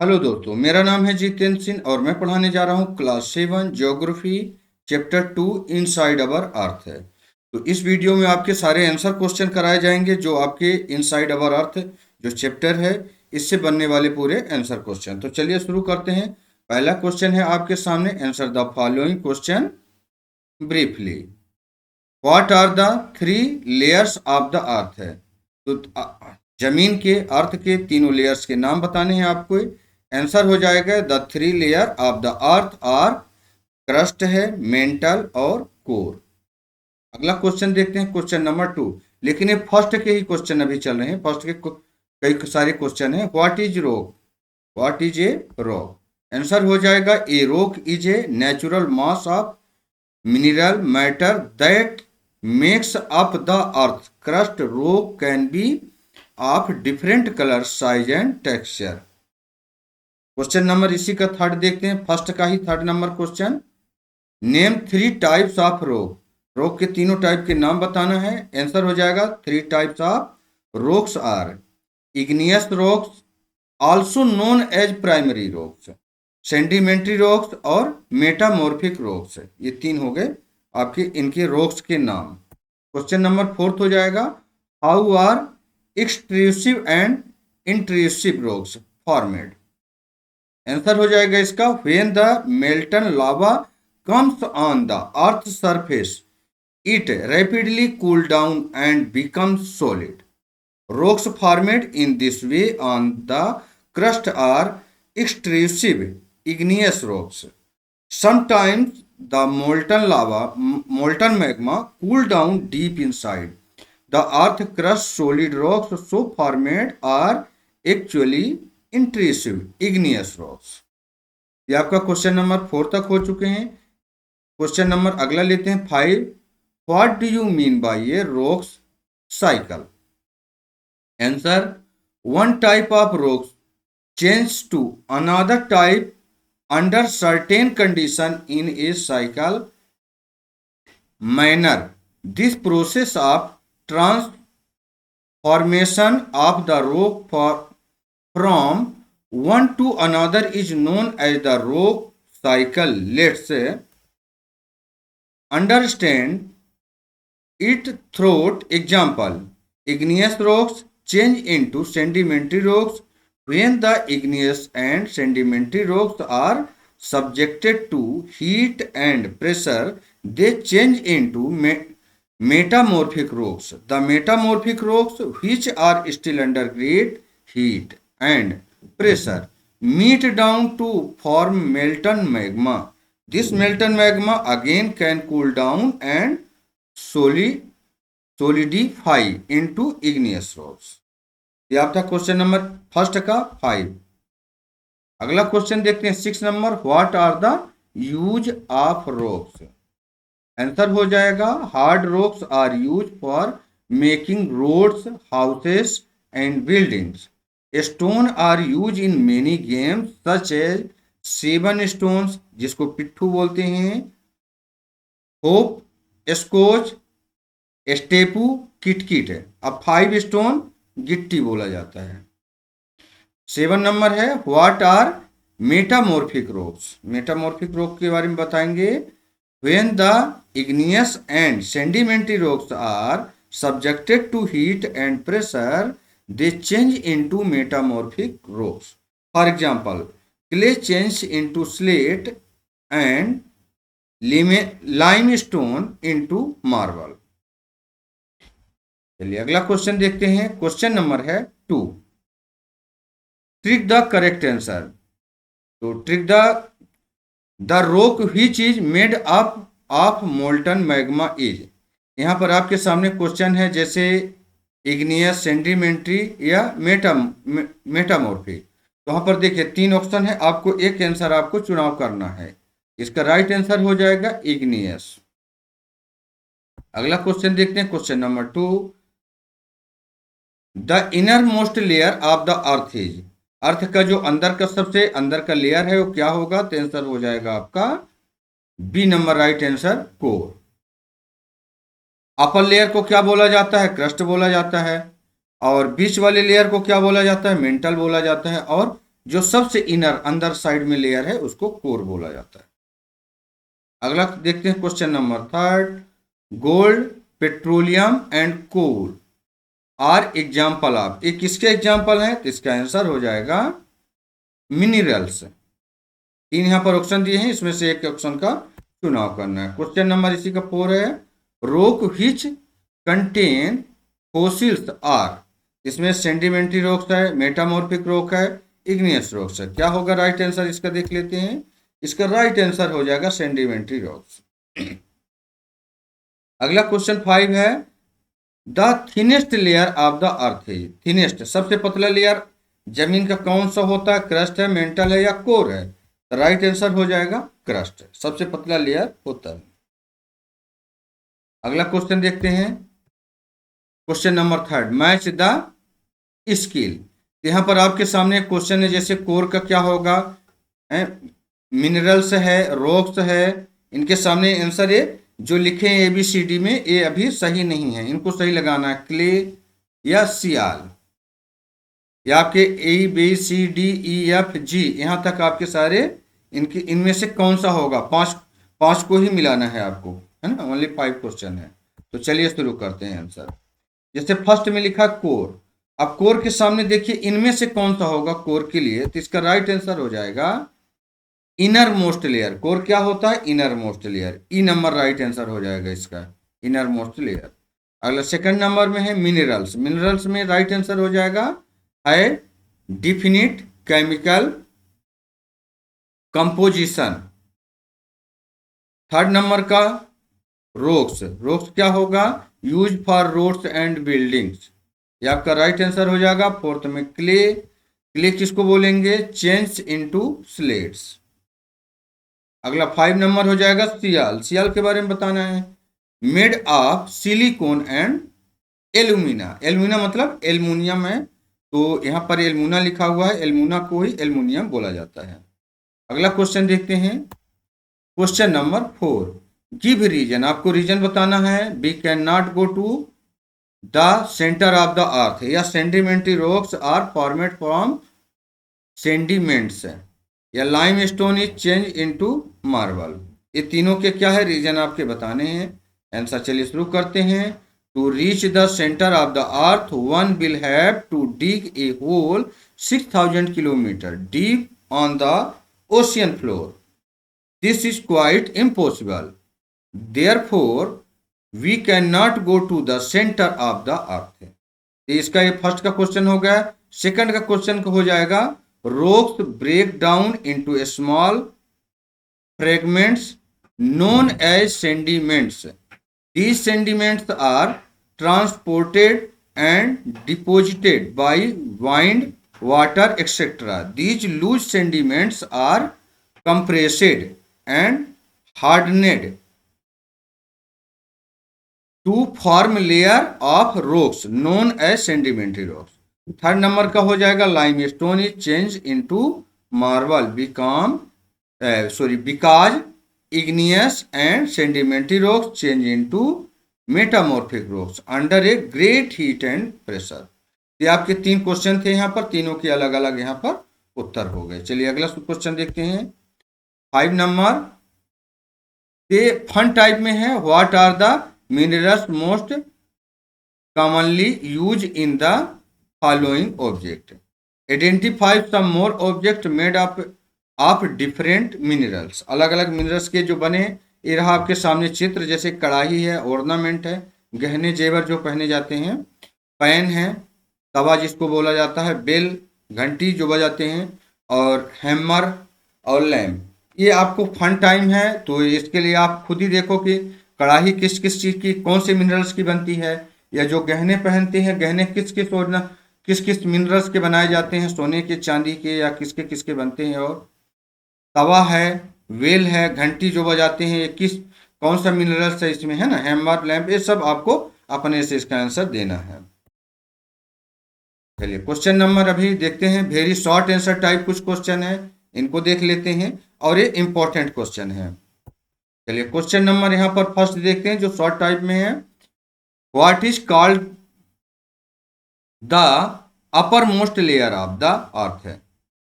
Hello दोस्तों, मेरा नाम है जितेंद्र सिंह और मैं पढ़ाने जा रहा हूँ class 7 geography chapter 2 inside our earth है। तो इस वीडियो में आपके सारे आंसर क्वेश्चन कराए जाएंगे जो आपके इनसाइड अवर अर्थ जो चैप्टर है इससे बनने वाले पूरे आंसर क्वेश्चन। तो चलिए शुरू करते हैं। पहला क्वेश्चन है आपके सामने, answer the following question briefly. What are the three layers of the earth है। तो जमीन के अर्थ के तीनों लेयर्स के नाम बताने हैं आपको। आंसर हो जाएगा the three layer of the earth are crust है, मेंटल और कोर। अगला क्वेश्चन देखते हैं, क्वेश्चन नंबर 2। लेकिन ये फर्स्ट के ही क्वेश्चन अभी चल रहे हैं, फर्स्ट के कई सारे क्वेश्चन हैं। What is rock, what is a rock. Answer हो जाएगा a rock is a natural mass of mineral matter that makes up the earth crust. Rock can be of different color, size and texture. Question number इसी का third देखते हैं, first का ही third number question. Name three types of rock, rock के तीनों type के नाम बताना है। आंसर हो जाएगा three types of rocks are igneous rocks, also known as primary rocks, sedimentary rocks और मेटामॉर्फिक रॉक्स। ये तीन हो गए आपके इनके रॉक्स के नाम। क्वेश्चन नंबर फोर्थ हो जाएगा, how are extrusive and intrusive rocks formed. Answer हो जाएगा इसका when the molten lava comes on the earth surface it rapidly cool down and becomes solid. Rocks formed in this way on the crust are extrusive igneous rocks. Sometimes the molten magma cool down deep inside the earth crust. Solid rocks so formed are actually intrusive igneous rocks. ये आपका question number 4 तक हो चुके हैं। Question number अगला लेते हैं 5। What do you mean by A rocks cycle. Answer, one type of rocks change to another type under certain condition in a cycle manner. This process of transformation of the rock from one to another is known as the rock cycle. Let's understand it through example. Igneous rocks change into sedimentary rocks when the igneous and sedimentary rocks are subjected to heat and pressure. They change into metamorphic rocks. The metamorphic rocks, which are still under great heat and pressure, meet down to form molten magma. This molten magma again can cool down and solidify into igneous rocks. ये आपका question number first का 5। अगला question देखते हैं 6 नंबर, what are the use of rocks. Answer हो जाएगा hard rocks are use for making roads, houses and buildings. Stone are use in many games such as 7 stones, जिसको पिट्ठू बोलते हैं, होप, स्कोच, स्टेपू, किटकिट है। अब 5 स्टोन गिट्टी बोला जाता है। 7 नंबर है, what are metamorphic rocks. Metamorphic rock के बारे में बताएंगे। When the igneous and sedimentary rocks are subjected to heat and pressure, they change into metamorphic rocks. For example, clay changes into slate and limestone into marble. चलिए अगला question देखते हैं, question number है 2। Trick the correct answer. तो trick the rock which is made up of molten magma is. यहाँ पर आपके सामने क्वेश्चन है जैसे इग्नियस, सेडिमेंट्री या मेटामॉर्फिक। तो वहाँ पर देखिए 3 ऑप्शन है, आपको एक आंसर आपको चुनाव करना है। इसका राइट आंसर हो जाएगा इग्नियस। अगला क्वेश्चन देखते हैं, question number 2। The innermost layer of the earth is. Earth का जो अंदर का सबसे अंदर का लेयर है वो क्या होगा। तो आंसर हो जाएगा आपका B number right answer, core. Upper layer को क्या बोला जाता है, क्रस्ट बोला जाता है। और बीच वाले लेयर को क्या बोला जाता है, मेंटल बोला जाता है। और जो सबसे इनर अंदर साइड में लेयर है उसको कोर बोला जाता है। अगला देखते हैं question number third. Gold, petroleum and coal are example of, ये किसके एग्जाम्पल है? तो इसका आंसर हो जाएगा मिनरल्स। तीन यहाँ पर ऑप्शन दिए हैं, इसमें से एक ऑप्शन का चुनाव करना है। क्वेश्चन नंबर इसी का 4 है। Rock which contain fossils are, इसमें सेंडिमेंट्री रॉक्स है, मेटामॉर्फिक रॉक है, इग्नियस रॉक्स है। क्या होगा राइट आंसर इसका देख लेते हैं। इसका राइट आंसर हो जाएगा सेंडिमेंट्री रॉक्स। अगला क्वेश्चन 5 है। The thinnest layer of the earth है, थिनेस्ट सबसे पतला लेयर जमीन का कौन सा होता है? क्रस्ट है, मेंटल है या कोर है? राइट आंसर हो जाएगा क्रस्ट है, सबसे पतला लेयर होता है। अगला क्वेश्चन देखते हैं question number third. Match the skill, यहां पर आपके सामने क्वेश्चन है, जैसे कोर का क्या होगा, मिनरल्स है, रॉक्स है, इनके सामने आंसर है जो लिखे हैं ABCD में, ये अभी सही नहीं है, इनको सही लगाना है। क्ले या सियाल, या आपके ABCDEFG यहां तक आपके सारे इनमें से कौन सा होगा? पांच को ही मिलाना है आपको, है ना, ओनली 5 क्वेश्चन है। तो चलिए शुरू करते हैं आंसर। जैसे फर्स्ट में लिखा कोर, अब कोर के सामने देखिए इनमें से कौन सा होगा कोर के लिए, तो इसका राइट आंसर हो जाएगा इनर मोस्ट लेयर। कोर क्या होता है? Innermost layer. E number right answer हो जाएगा इसका, इनर मोस्ट लेयर। अगला सेकंड नंबर में है मिनरल्स। मिनरल्स में राइट आंसर हो जाएगा है definite chemical composition. Third number का रॉक्स, रॉक्स क्या होगा? Use for roads and buildings, ये आपका राइट आंसर हो जाएगा। फोर्थ में क्ले, क्ले किसको बोलेंगे? Change into slates. अगला 5 नंबर हो जाएगा सियाल। सियाल के बारे में बताना है। Made of silicon and alumina, alumina मतलब एल्युमिनियम है, तो यहां पर एल्यूमिना लिखा हुआ है, एल्यूमिना को ही एल्युमिनियम बोला जाता है। अगला क्वेश्चन देखते हैं क्वेश्चन नंबर 4। गिव रीजन, आपको रीजन बताना है। We can not go to the centre of the earth, या sedimentary rocks are formed from sediments, या limestone is change into marble. ये तीनों के क्या है रीजन आपके बताने हैं। आंसर चलिए शुरू करते हैं। To reach the centre of the earth one will have to dig a hole 6000 kilometre deep on the ocean floor. This is quite impossible, therefore we can not go to the centre of the earth. इसका ये first का question हो गया। Second का question हो जाएगा rocks break down into small fragments known as sediments. These sediments are transported and deposited by wind, water, etc. These loose sediments are compressed and hardened to form layer of rocks known as sedimentary rocks. Third number का हो जाएगा limestone is change into marble because igneous and sedimentary rocks change into metamorphic rocks under a great heat and pressure. ये आपके 3 question थे यहाँ पर, तीनों के अलग अलग यहाँ पर उत्तर हो गए। चलिए अगला क्वेश्चन देखते हैं 5 नंबर। ये फन टाइप में है। What are the minerals most commonly use in the following object, identify some more object made up of different minerals। अलग अलग मिनरल्स के जो बने, ये रहा आपके सामने चित्र। जैसे कढ़ाई है, ऑर्नामेंट है, गहने जेवर जो पहने जाते हैं, पैन है, तवा जिसको बोला जाता है, बेल घंटी जो बजाते हैं, और हैमर और लैम्प। ये आपको फन टाइम है, तो इसके लिए आप खुद ही देखो कि कढ़ाई किस किस चीज़ की, कौन से मिनरल्स की बनती है, या जो गहने पहनते हैं, गहने किस किस मिनरल्स के बनाए जाते हैं, सोने के, चांदी के, या किसके किसके बनते हैं। और तवा है, वेल है, घंटी जो बजाते हैं, ये कौन सा मिनरल्स है इसमें, है ना, हैमर, लैंप, ये सब आपको अपने से इसका आंसर देना है। चलिए क्वेश्चन नंबर अभी देखते हैं। वेरी शॉर्ट आंसर टाइप कुछ क्वेश्चन है, इनको देख लेते हैं, और ये इंपॉर्टेंट क्वेश्चन है। चलिए क्वेश्चन नंबर यहाँ पर फर्स्ट देखते हैं जो शॉर्ट टाइप में है। What is called the upper most layer of the earth है।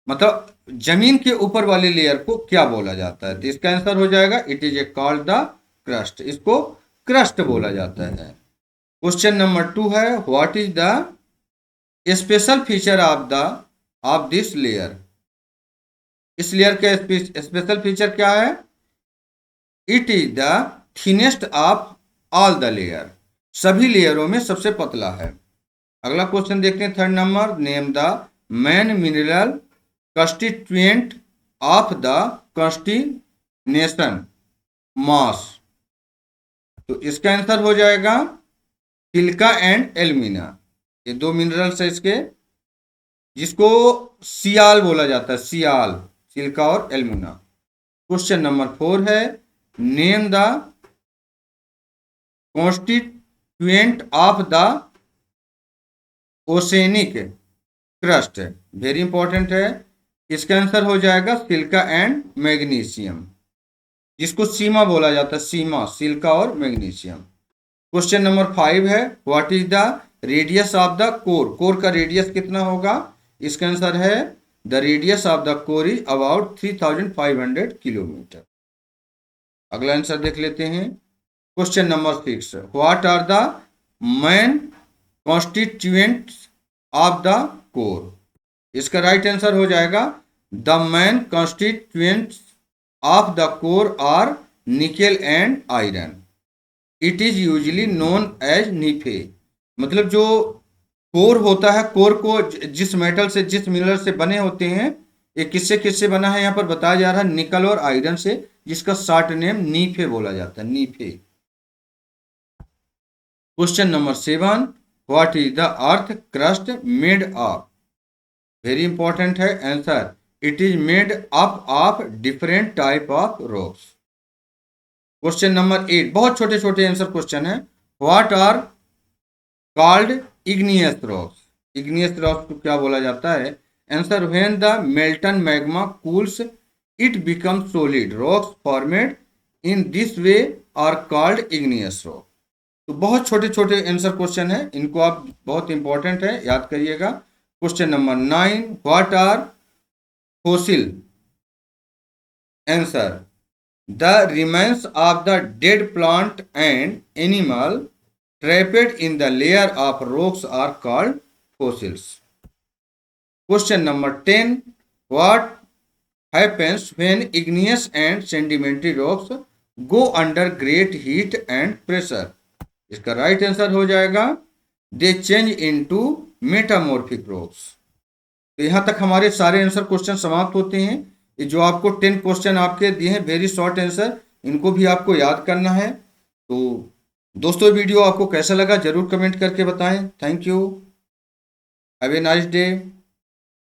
मतलब जमीन के ऊपर वाले लेयर को क्या बोला जाता है? तो इसका आंसर हो जाएगा it is a called the crust. इसको क्रस्ट बोला जाता है। क्वेश्चन नंबर 2 है what is the special feature of this layer. इस लेयर का स्पेशल फीचर क्या है? It is the thinnest of all the layer. सभी लेयरों में सबसे पतला है। अगला क्वेश्चन देखते हैं, third number, name the main mineral constituent of the continental mass. तो इसका आंसर हो जाएगा सिलिका एंड एल्यूमिना। ये दो मिनरल्स है इसके, जिसको सियाल बोला जाता है, सियाल, सिलिका और एल्यूमिना। क्वेश्चन नंबर 4 है name the constituent of the oceanic crust. Very important है। इसका आंसर हो जाएगा सिलिका एंड मैग्नीशियम, जिसको सीमा बोला जाता है, सीमा, सिलिका और मैग्नीशियम। क्वेश्चन नंबर 5 है what is the radius of the core. Core का रेडियस कितना होगा? इसका आंसर है the radius of the core is about 3500 kilometre. अगला आंसर देख लेते हैं। Question number 6 what are the main constituents of the core. इसका राइट आंसर हो जाएगा the main constituents of the core are nickel and iron. It is usually known as nife. मतलब जो core होता है, कोर को जिस मेटल से, जिस मिनरल से बने होते हैं, ये किससे बना है यहाँ पर बताया जा रहा है, निकल और आयरन से, जिसका शॉर्ट नेम नीफे बोला जाता है, nife. Question number 7 what is the earth crust made of. Very important है answer, it is made up of different type of rocks. Question number 8 बहुत छोटे छोटे आंसर क्वेश्चन है what are called igneous rocks. Igneous rocks को क्या बोला जाता है? Answer when the molten magma cools it become solid rocks formed in this way are called igneous rock. तो बहुत छोटे छोटे आंसर क्वेश्चन है, इनको आप बहुत इंपॉर्टेंट है, याद करिएगा। Question number 9 what are fossil. Answer the remains of the dead plant and animal trapped in the layer of rocks are called fossils. Question number 10 what happens when igneous and sedimentary rocks go under great heat and pressure? इसका right answer हो जाएगा they change into metamorphic rocks। तो यहाँ तक हमारे सारे answer question समाप्त होते हैं। ये जो आपको 10 क्वेश्चन आपके दिए हैं, वेरी शॉर्ट आंसर, इनको भी आपको याद करना है। तो दोस्तों वीडियो आपको कैसा लगा जरूर कमेंट करके बताएं। Thank you, have a nice day.